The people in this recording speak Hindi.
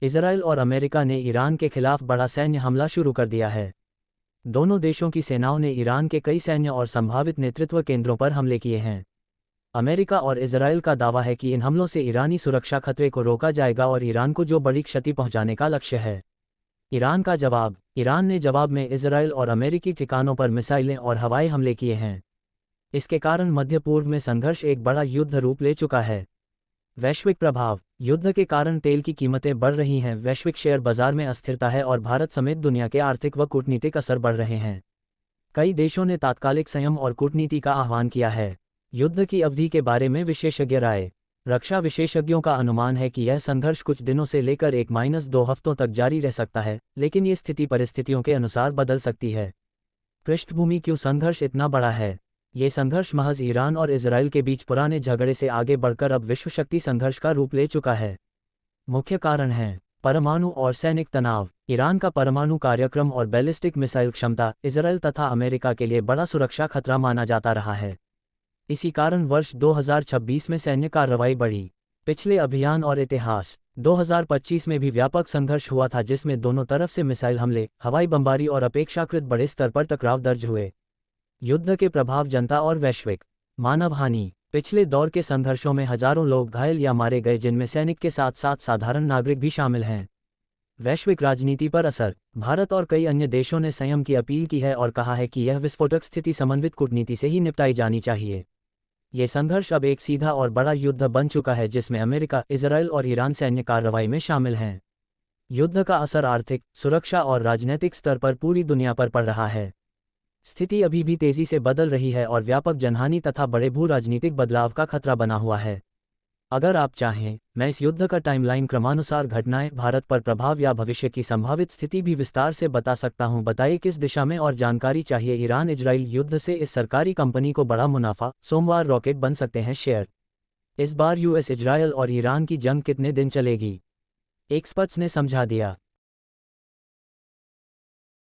इजराइल और अमेरिका ने ईरान के खिलाफ बड़ा सैन्य हमला शुरू कर दिया है। दोनों देशों की सेनाओं ने ईरान के कई सैन्य और संभावित नेतृत्व केंद्रों पर हमले किए हैं। अमेरिका और इजराइल का दावा है कि इन हमलों से ईरानी सुरक्षा खतरे को रोका जाएगा और ईरान को जो बड़ी क्षति पहुंचाने का लक्ष्य है। ईरान का जवाब। ईरान ने जवाब में इजराइल और अमेरिकी ठिकानों पर मिसाइलें और हवाई हमले किए हैं। इसके कारण मध्य पूर्व में संघर्ष एक बड़ा युद्ध रूप ले चुका है। वैश्विक प्रभाव। युद्ध के कारण तेल की कीमतें बढ़ रही हैं, वैश्विक शेयर बाजार में अस्थिरता है और भारत समेत दुनिया के आर्थिक व कूटनीतिक असर बढ़ रहे हैं। कई देशों ने तात्कालिक संयम और कूटनीति का आह्वान किया है। युद्ध की अवधि के बारे में विशेषज्ञ राय। रक्षा विशेषज्ञों का अनुमान है कि यह संघर्ष कुछ दिनों से लेकर 1-2 हफ्तों तक जारी रह सकता है, लेकिन ये स्थिति परिस्थितियों के अनुसार बदल सकती है। पृष्ठभूमि। क्यों संघर्ष इतना बड़ा है? ये संघर्ष महज ईरान और इजराइल के बीच पुराने झगड़े से आगे बढ़कर अब विश्व शक्ति संघर्ष का रूप ले चुका है। मुख्य कारण हैं परमाणु और सैनिक तनाव। ईरान का परमाणु कार्यक्रम और बैलिस्टिक मिसाइल क्षमता इजराइल तथा अमेरिका के लिए बड़ा सुरक्षा खतरा माना जाता रहा है। इसी कारण वर्ष 2026 में सैन्य कार्रवाई बढ़ी। पिछले अभियान और इतिहास। 2025 में भी व्यापक संघर्ष हुआ था, जिसमें दोनों तरफ से मिसाइल हमले, हवाई बमबारी और अपेक्षाकृत बड़े स्तर पर टकराव दर्ज हुए। युद्ध के प्रभाव। जनता और वैश्विक मानव हानि। पिछले दौर के संघर्षों में हजारों लोग घायल या मारे गए, जिनमें सैनिक के साथ साथ साधारण नागरिक भी शामिल हैं। वैश्विक राजनीति पर असर। भारत और कई अन्य देशों ने संयम की अपील की है और कहा है कि यह विस्फोटक स्थिति समन्वित कूटनीति से ही निपटाई जानी चाहिए। ये संघर्ष अब एक सीधा और बड़ा युद्ध बन चुका है, जिसमें अमेरिका, इजराइल और ईरान सैन्य कार्रवाई में शामिल हैं। युद्ध का असर आर्थिक, सुरक्षा और राजनीतिक स्तर पर पूरी दुनिया पर पड़ रहा है। स्थिति अभी भी तेजी से बदल रही है और व्यापक जनहानि तथा बड़े भू राजनीतिक बदलाव का खतरा बना हुआ है। अगर आप चाहें, मैं इस युद्ध का टाइमलाइन क्रमानुसार घटनाएं, भारत पर प्रभाव या भविष्य की संभावित स्थिति भी विस्तार से बता सकता हूं। बताइए किस दिशा में और जानकारी चाहिए। ईरान इजराइल युद्ध से इस सरकारी कंपनी को बड़ा मुनाफा, सोमवार रॉकेट बन सकते हैं शेयर। इस बार यूएस, इजराइल और ईरान की जंग कितने दिन चलेगी? एक्सपर्ट्स ने समझा दिया।